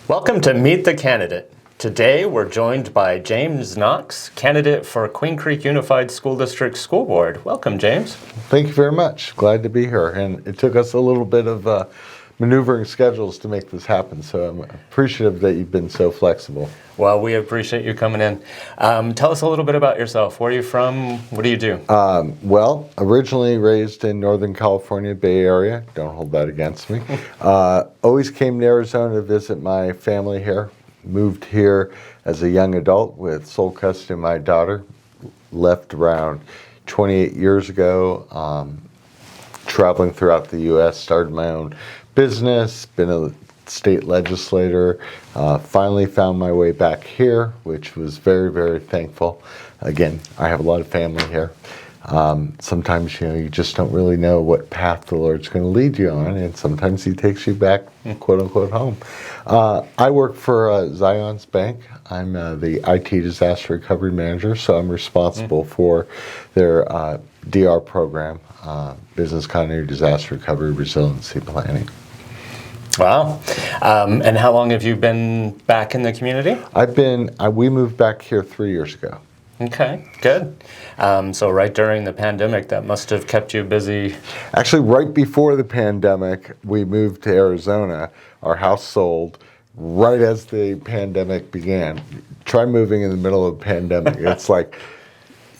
Welcome to Meet the Candidate. Today we're joined by James Knox, candidate for Queen Creek Unified School District School Board. Welcome, James. Thank you very much. Glad to be here. And it took us a little bit of maneuvering schedules to make this happen, so I'm appreciative that you've been so flexible. Well, we appreciate you coming in. Tell us a little bit about yourself. Where are you from? What do you do? Well, originally raised in Northern California, Bay Area. Don't hold that against me. Always came to Arizona to visit my family here. Moved here as a young adult with sole custody of my daughter. Left around 28 years ago, traveling throughout the U.S., started my own business, been a state legislator, finally found my way back here, which was very, very thankful. Again, I have a lot of family here. Sometimes, you just don't really know what path the Lord's going to lead you on, and sometimes He takes you back, quote unquote, home. I work for Zion's Bank. I'm the IT disaster recovery manager, so I'm responsible for their DR program, business continuity, disaster recovery, resiliency planning. Wow. And how long have you been back in the community? We moved back here 3 years ago. Okay, good. So right during the pandemic, that must have kept you busy. Actually, right before the pandemic, we moved to Arizona. Our house sold right as the pandemic began. Try moving in the middle of a pandemic. It's like,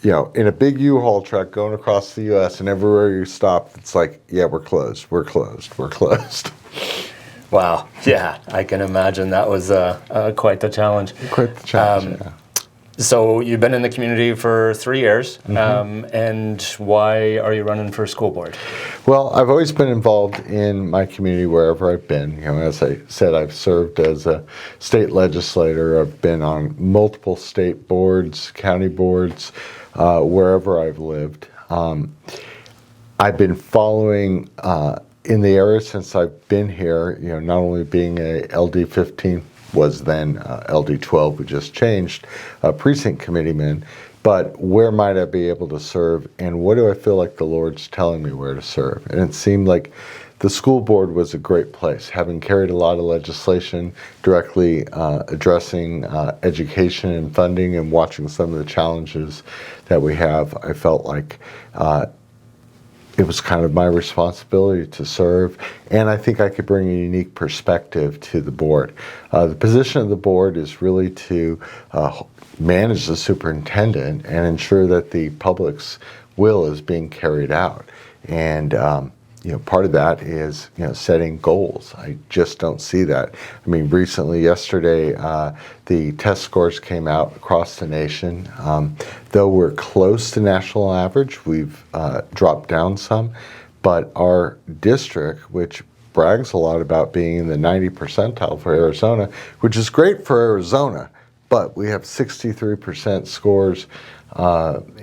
in a big U-Haul truck going across the U.S., and everywhere you stop, it's like, yeah, we're closed. Wow. Yeah, I can imagine that was quite the challenge. Quite the challenge, yeah. So you've been in the community for 3 years, and why are you running for school board? Well, I've always been involved in my community wherever I've been. As I said, I've served as a state legislator. I've been on multiple state boards, county boards, wherever I've lived. I've been following in the area since I've been here, not only being a LD 15, was then LD 12, we just changed, precinct committeeman, but where might I be able to serve, and what do I feel like the Lord's telling me where to serve? And it seemed like the school board was a great place, having carried a lot of legislation directly addressing education and funding and watching some of the challenges that we have. I felt like it was kind of my responsibility to serve, and I think I could bring a unique perspective to the board. The position of the board is really to manage the superintendent and ensure that the public's will is being carried out. And part of that is setting goals. I just don't see that. I mean, recently, yesterday, the test scores came out across the nation. Though we're close to national average, we've dropped down some. But our district, which brags a lot about being in the 90th percentile for Arizona, which is great for Arizona, but we have 63% scores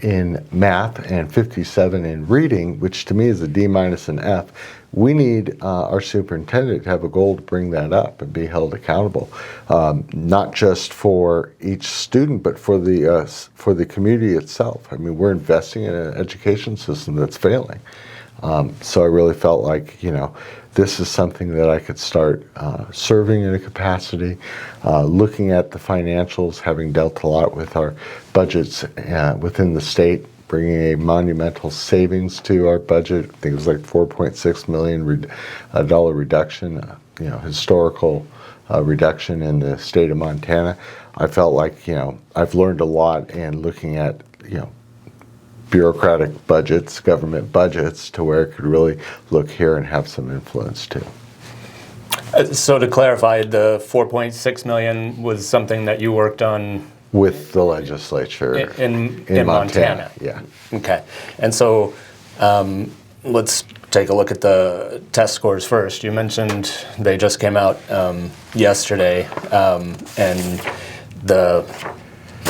in math and 57 in reading, which to me is a D- and F. We need our superintendent to have a goal to bring that up and be held accountable, not just for each student, but for the community itself. I mean, we're investing in an education system that's failing. So I really felt like, this is something that I could start serving in a capacity, looking at the financials, having dealt a lot with our budgets within the state, bringing a monumental savings to our budget. I think it was like $4.6 million dollar reduction, historical reduction in the state of Montana. I felt like, I've learned a lot, and looking at, bureaucratic budgets, government budgets, to where it could really look here and have some influence too. So to clarify, the $4.6 million was something that you worked on with the legislature in Montana. Yeah. Okay. And so let's take a look at the test scores first. You mentioned they just came out yesterday, and the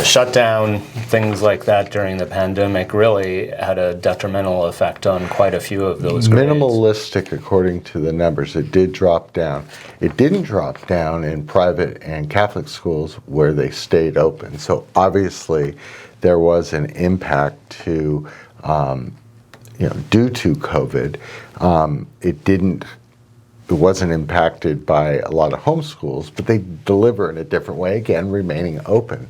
shutdown, things like that during the pandemic really had a detrimental effect on quite a few of those grades. Minimalistic according to the numbers. It did drop down. It didn't drop down in private and Catholic schools where they stayed open. So obviously there was an impact to, due to COVID. It it wasn't impacted by a lot of homeschools, but they deliver in a different way, again, remaining open.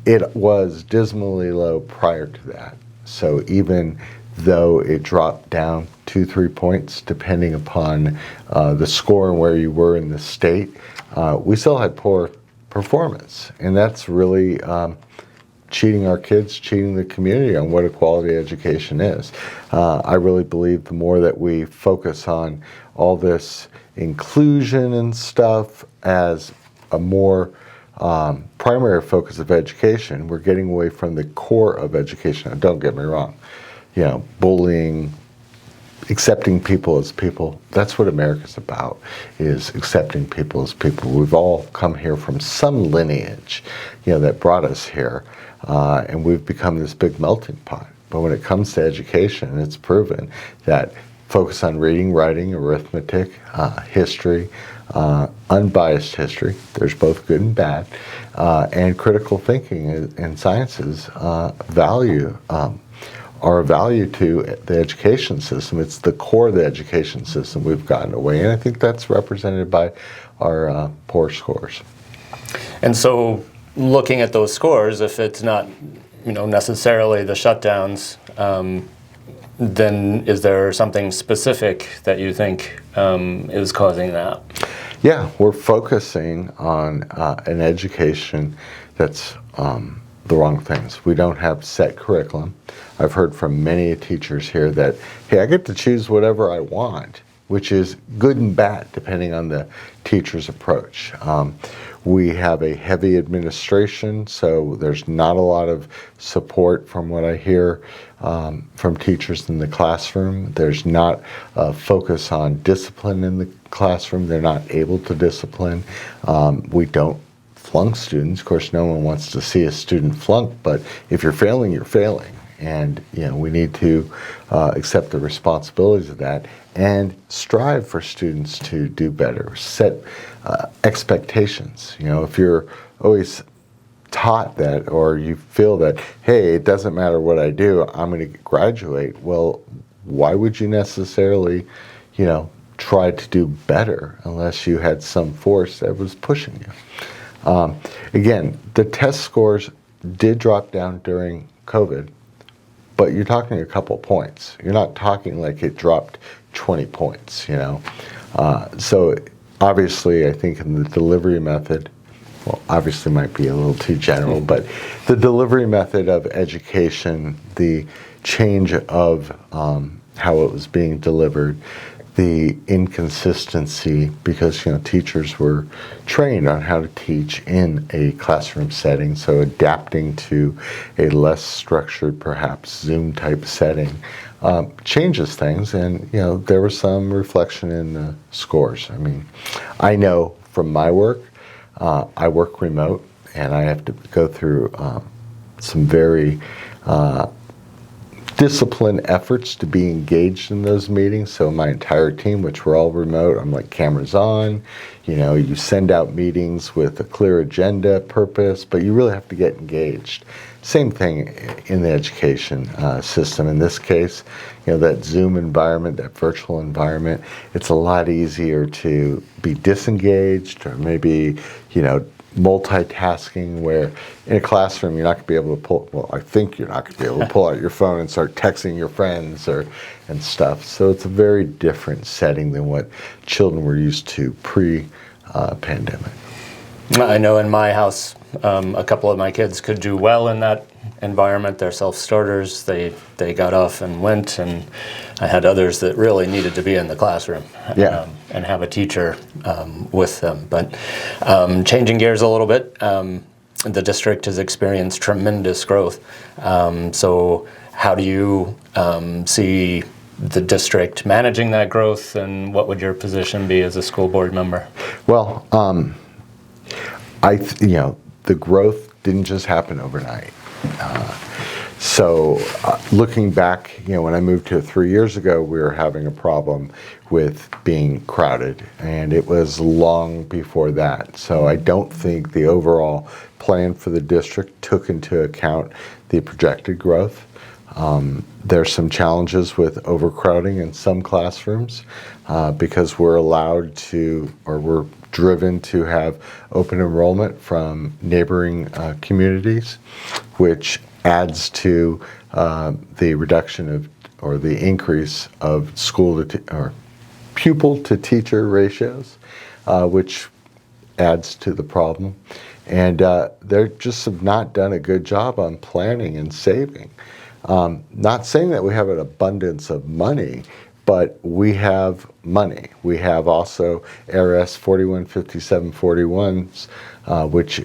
It was dismally low prior to that. So even though it dropped down 2-3 points, depending upon the score and where you were in the state, we still had poor performance. And that's really cheating our kids, cheating the community on what a quality education is. I really believe the more that we focus on all this inclusion and stuff as a more primary focus of education, we're getting away from the core of education. Now, don't get me wrong, bullying, accepting people as people, that's what America's about, is accepting people as people. We've all come here from some lineage, that brought us here, and we've become this big melting pot. But when it comes to education, it's proven that focus on reading, writing, arithmetic, history, unbiased history, there's both good and bad, and critical thinking and sciences are a value to the education system. It's the core of the education system we've gotten away, and I think that's represented by our poor scores. And so looking at those scores, if it's not necessarily the shutdowns, then is there something specific that you think is causing that? Yeah, we're focusing on an education that's the wrong things. We don't have set curriculum. I've heard from many teachers here that, hey, I get to choose whatever I want, which is good and bad depending on the teacher's approach. We have a heavy administration, so there's not a lot of support from what I hear from teachers in the classroom. There's not a focus on discipline in the classroom. They're not able to discipline. We don't flunk students. Of course, no one wants to see a student flunk, but if you're failing, you're failing. And we need to accept the responsibilities of that and strive for students to do better. Set expectations. If you're always taught that, or you feel that, hey, it doesn't matter what I do, I'm going to graduate. Well, why would you necessarily, try to do better unless you had some force that was pushing you? Again, the test scores did drop down during COVID, but you're talking a couple points. You're not talking like it dropped 20 points, So obviously, I think in the delivery method, well, obviously might be a little too general, but the delivery method of education, the change of how it was being delivered, the inconsistency, because teachers were trained on how to teach in a classroom setting, so adapting to a less structured, perhaps Zoom type setting changes things, and there was some reflection in the scores. I mean, I know from my work, I work remote, and I have to go through some very disciplined efforts to be engaged in those meetings. So my entire team, which we're all remote, I'm like cameras on, you send out meetings with a clear agenda, purpose, but you really have to get engaged. Same thing in the education system. In this case, that Zoom environment, that virtual environment, it's a lot easier to be disengaged, or maybe, multitasking, where in a classroom you're not going to be able to I think you're not going to be able to pull out your phone and start texting your friends and stuff. So it's a very different setting than what children were used to pre-pandemic. I know in my house, a couple of my kids could do well in that environment. They're self-starters. They got off and went, and I had others that really needed to be in the classroom and have a teacher with them. But changing gears a little bit, the district has experienced tremendous growth. So how do you see the district managing that growth, and what would your position be as a school board member? Well, the growth didn't just happen overnight. So looking back, when I moved here 3 years ago, we were having a problem with being crowded, and it was long before that. So I don't think the overall plan for the district took into account the projected growth. There's some challenges with overcrowding in some classrooms because we're allowed to, or we're driven to have open enrollment from neighboring communities, which adds to the reduction of, or the increase of or pupil to teacher ratios, which adds to the problem. And they're just have not done a good job on planning and saving. Not saying that we have an abundance of money, but we have money. We have also ARS 415741s, which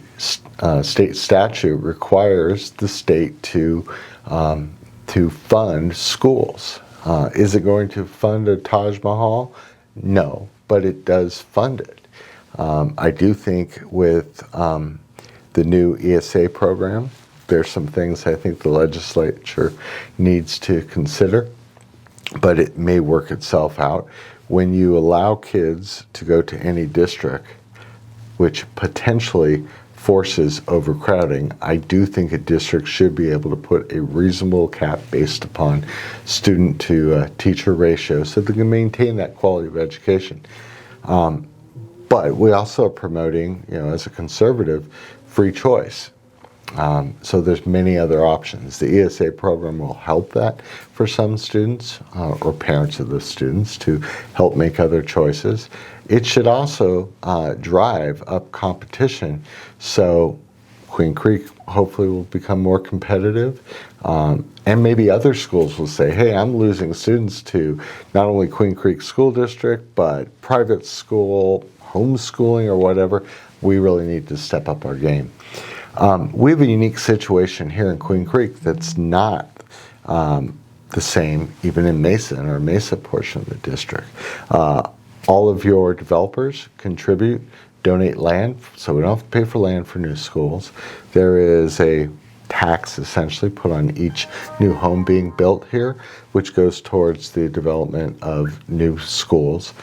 state statute requires the state to fund schools. Is it going to fund a Taj Mahal? No, but it does fund it. I do think with the new ESA program, there's some things I think the legislature needs to consider, but it may work itself out. When you allow kids to go to any district, which potentially forces overcrowding, I do think a district should be able to put a reasonable cap based upon student to teacher ratio so they can maintain that quality of education. But we also are promoting, as a conservative, free choice. So there's many other options. The ESA program will help that for some students or parents of the students to help make other choices. It should also drive up competition. So Queen Creek hopefully will become more competitive. And maybe other schools will say, hey, I'm losing students to not only Queen Creek School District, but private school, homeschooling, or whatever. We really need to step up our game. We have a unique situation here in Queen Creek that's not the same even in Mesa, in our Mesa portion of the district. All of your developers contribute, donate land, so we don't have to pay for land for new schools. There is a tax essentially put on each new home being built here, which goes towards the development of new schools.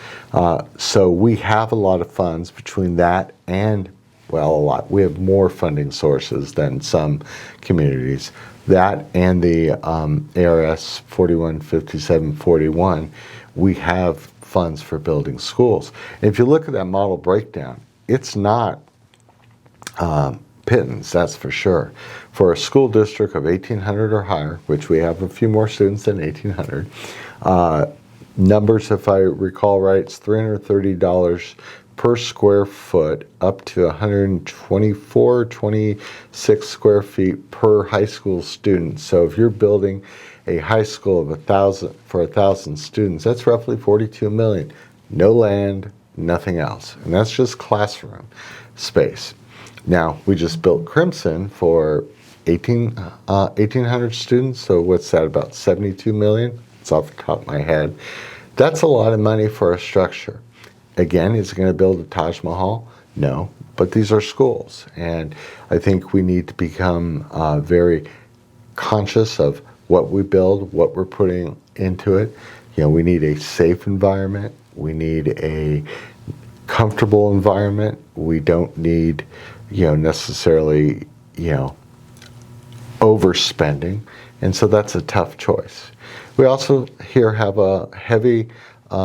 So we have a lot of funds between that and, well, a lot. We have more funding sources than some communities. That and the ARS 415741, we have funds for building schools. And if you look at that model breakdown, it's not pittance, that's for sure. For a school district of 1,800 or higher, which we have a few more students than 1,800, numbers, if I recall right, it's $330 per square foot up to 124, 26 square feet per high school student. So if you're building a high school of 1,000 students, that's roughly 42 million. No land, nothing else. And that's just classroom space. Now, we just built Crimson for 1,800 students, so what's that, about 72 million? It's off the top of my head. That's a lot of money for a structure. Again, is it going to build a Taj Mahal? No, but these are schools, and I think we need to become very conscious of what we build, what we're putting into it. We need a safe environment. We need a comfortable environment. We don't need, necessarily, overspending, and so that's a tough choice. We also here have a heavy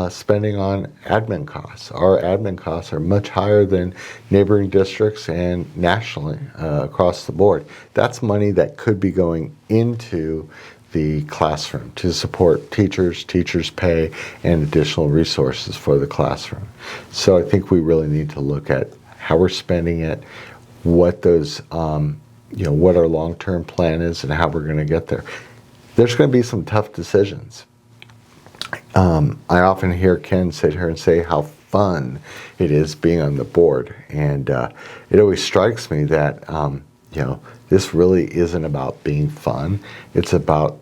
spending on admin costs. Our admin costs are much higher than neighboring districts and nationally across the board. That's money that could be going into the classroom to support teachers' pay, and additional resources for the classroom. So I think we really need to look at how we're spending it, what those, what our long-term plan is, and how we're going to get there. There's going to be some tough decisions. I often hear Ken sit here and say how fun it is being on the board, and it always strikes me that this really isn't about being fun. It's about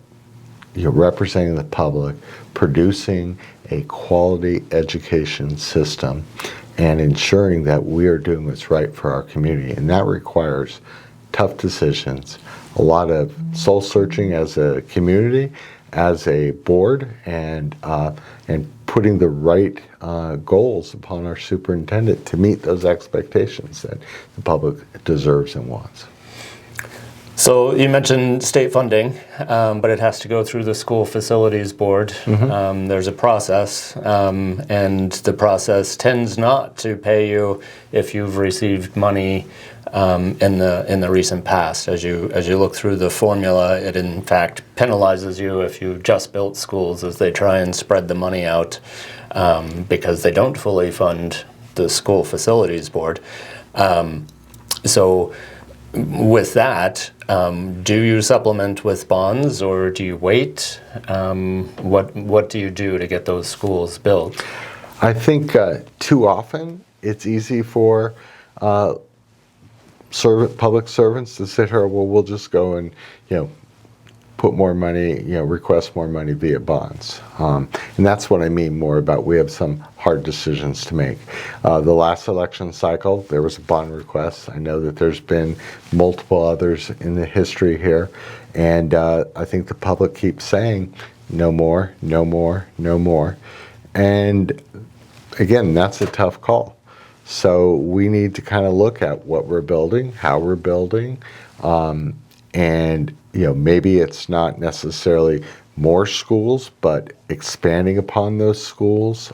representing the public, producing a quality education system, and ensuring that we are doing what's right for our community. And that requires tough decisions, a lot of soul searching as a community, as a board, and putting the right goals upon our superintendent to meet those expectations that the public deserves and wants. So you mentioned state funding, but it has to go through the school facilities board. There's a process, and the process tends not to pay you if you've received money in the recent past. As you look through the formula, it in fact penalizes you if you just built schools, as they try and spread the money out because they don't fully fund the school facilities board. So with that, do you supplement with bonds, or do you wait? What do you do to get those schools built? I think too often it's easy for public servants to sit here, well, we'll just go and, put more money, request more money via bonds. And that's what I mean more about we have some hard decisions to make. The last election cycle, there was a bond request. I know that there's been multiple others in the history here. And I think the public keeps saying, no more, no more, no more. And again, that's a tough call. So we need to kind of look at what we're building, how we're building, and maybe it's not necessarily more schools, but expanding upon those schools,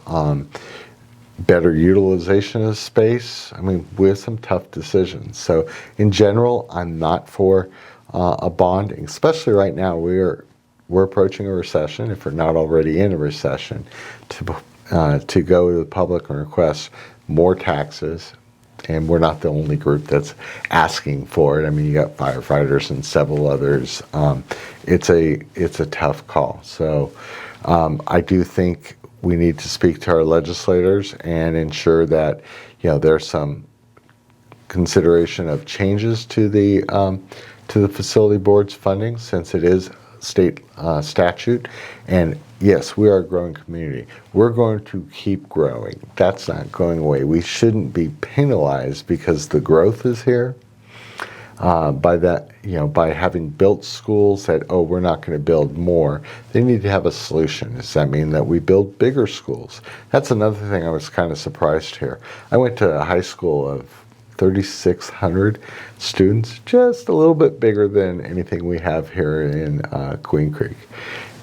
better utilization of space. I mean, we have some tough decisions. So in general, I'm not for a bond, especially right now. We're approaching a recession, if we're not already in a recession, to go to the public and request more taxes. And we're not the only group that's asking for it. I mean, you got firefighters and several others. It's a tough call. So I do think we need to speak to our legislators and ensure that there's some consideration of changes to the facility board's funding, since it is state statute. And yes, we are a growing community. We're going to keep growing. That's not going away. We shouldn't be penalized because the growth is here. By that, by having built schools that, we're not going to build more. They need to have a solution. Does that mean that we build bigger schools? That's another thing I was kind of surprised here. I went to a high school of 3,600 students, just a little bit bigger than anything we have here in Queen Creek.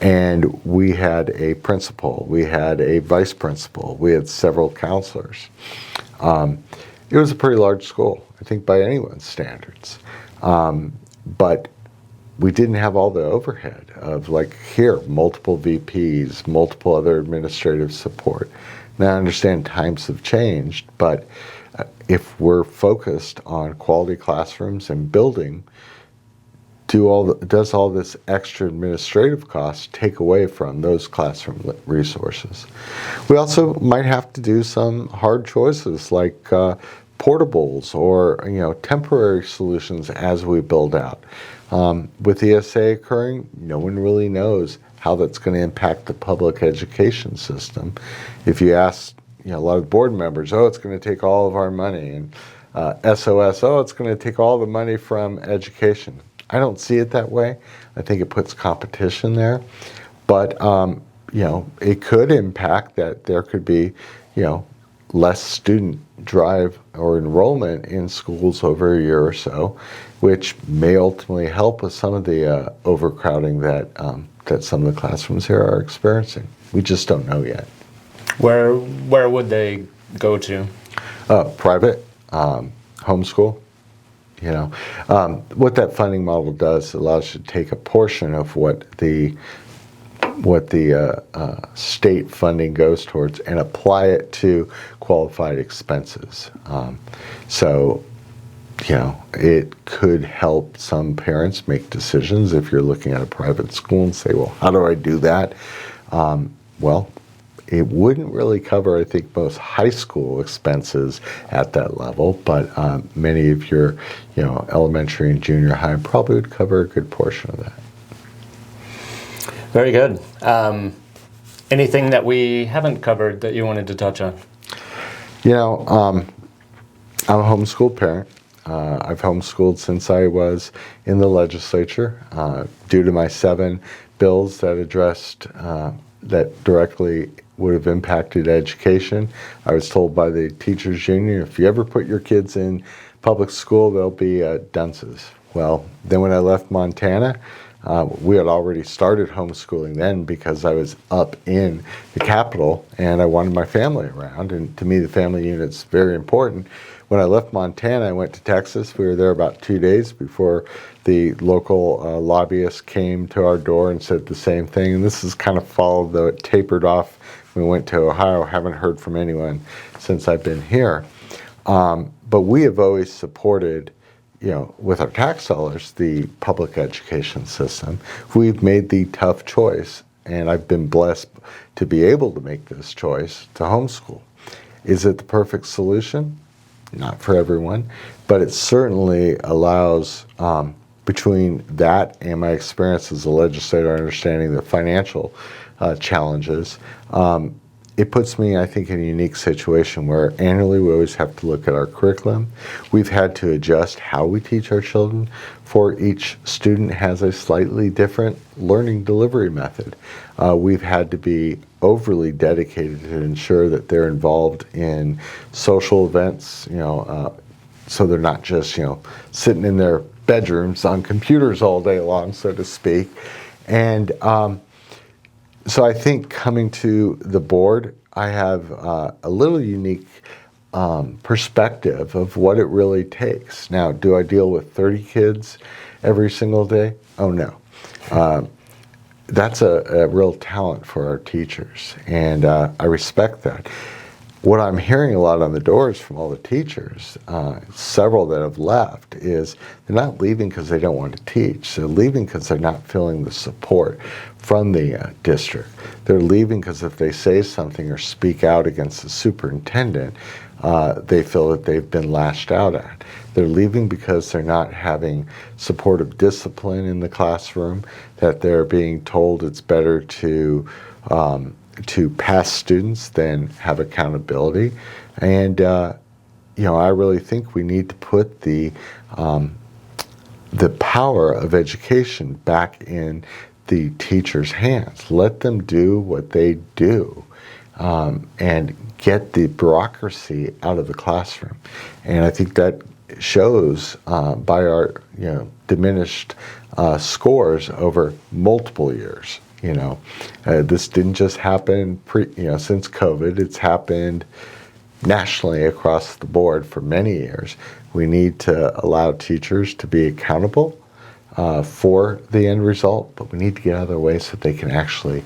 And we had a principal, we had a vice principal, we had several counselors. It was a pretty large school, I think by anyone's standards. But we didn't have all the overhead of, like here, multiple VPs, multiple other administrative support. Now I understand times have changed, but if we're focused on quality classrooms and building, does all this extra administrative cost take away from those classroom resources? We also might have to do some hard choices like portables or temporary solutions as we build out. With ESA occurring, no one really knows how that's going to impact the public education system. If you ask a lot of board members, it's going to take all of our money, and SOS, it's going to take all the money from education. I don't see it that way. I think it puts competition there, but it could impact that there could be less student drive or enrollment in schools over a year or so, which may ultimately help with some of the overcrowding that some of the classrooms here are experiencing. We just don't know yet. Where would they go to? Private, homeschool. What that funding model does allows you to take a portion of what the state funding goes towards and apply it to qualified expenses. So it could help some parents make decisions if you're looking at a private school and say, well, how do I do that? Well, it wouldn't really cover, I think, most high school expenses at that level, but many of your, elementary and junior high probably would cover a good portion of that. Very good. Anything that we haven't covered that you wanted to touch on? I'm a homeschool parent. I've homeschooled since I was in the legislature due to my 7 bills that addressed that directly would have impacted education. I was told by the teachers union, if you ever put your kids in public school, they'll be dunces. Well, then when I left Montana, we had already started homeschooling then because I was up in the capital and I wanted my family around. And to me, the family unit's very important. When I left Montana, I went to Texas. We were there about 2 days before the local lobbyists came to our door and said the same thing. And this is kind of followed, though it tapered off. We went to Ohio. Haven't heard from anyone since I've been here. But we have always supported, with our tax dollars, the public education system. We've made the tough choice, and I've been blessed to be able to make this choice to homeschool. Is it the perfect solution? Not for everyone, but it certainly allows, between that and my experience as a legislator, understanding the financial challenges, it puts me, I think, in a unique situation where annually we always have to look at our curriculum. We've had to adjust how we teach our children, for each student has a slightly different learning delivery method. We've had to be overly dedicated to ensure that they're involved in social events, so they're not just, sitting in their bedrooms on computers all day long, so to speak. And so I think coming to the board, I have a little unique perspective of what it really takes. Now, do I deal with 30 kids every single day? Oh, no. That's a real talent for our teachers, and I respect that. What I'm hearing a lot on the doors from all the teachers, several that have left, is they're not leaving because they don't want to teach. They're leaving because they're not feeling the support from the district. They're leaving because if they say something or speak out against the superintendent, they feel that they've been lashed out at. They're leaving because they're not having supportive discipline in the classroom, that they're being told it's better to pass students than have accountability. And, I really think we need to put the power of education back in the teachers' hands. Let them do what they do, and get the bureaucracy out of the classroom. And I think that shows by our, diminished scores over multiple years. This didn't just happen since COVID. It's happened nationally across the board for many years. We need to allow teachers to be accountable for the end result, but we need to get out of their way so that they can actually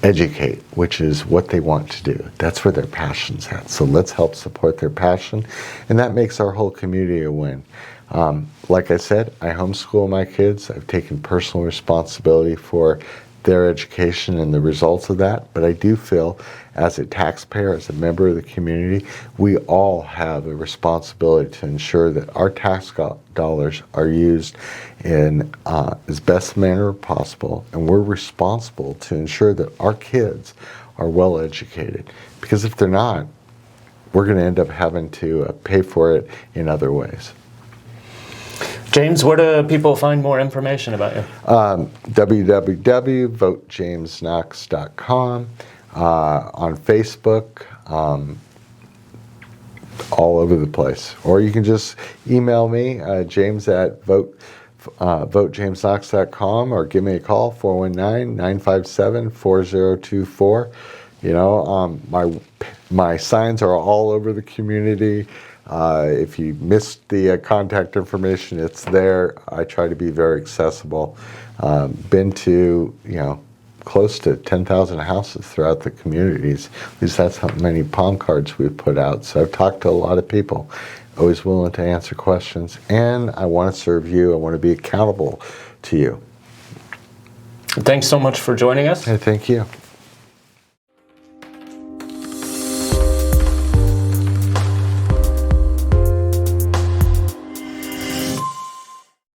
educate, which is what they want to do. That's where their passion's at. So let's help support their passion, and that makes our whole community a win. Like I said, I homeschool my kids. I've taken personal responsibility for their education and the results of that, but I do feel as a taxpayer, as a member of the community, we all have a responsibility to ensure that our tax dollars are used in as best manner possible, and we're responsible to ensure that our kids are well educated, because if they're not, we're going to end up having to pay for it in other ways. James, where do people find more information about you? www.votejamesknox.com, on Facebook, all over the place. Or you can just email me, James at votejamesknox.com, or give me a call, 419-957-4024. My signs are all over the community. If you missed the contact information, it's there. I try to be very accessible. Been to, close to 10,000 houses throughout the communities. At least that's how many palm cards we've put out. So I've talked to a lot of people, always willing to answer questions. And I want to serve you. I want to be accountable to you. Thanks so much for joining us. Hey, thank you.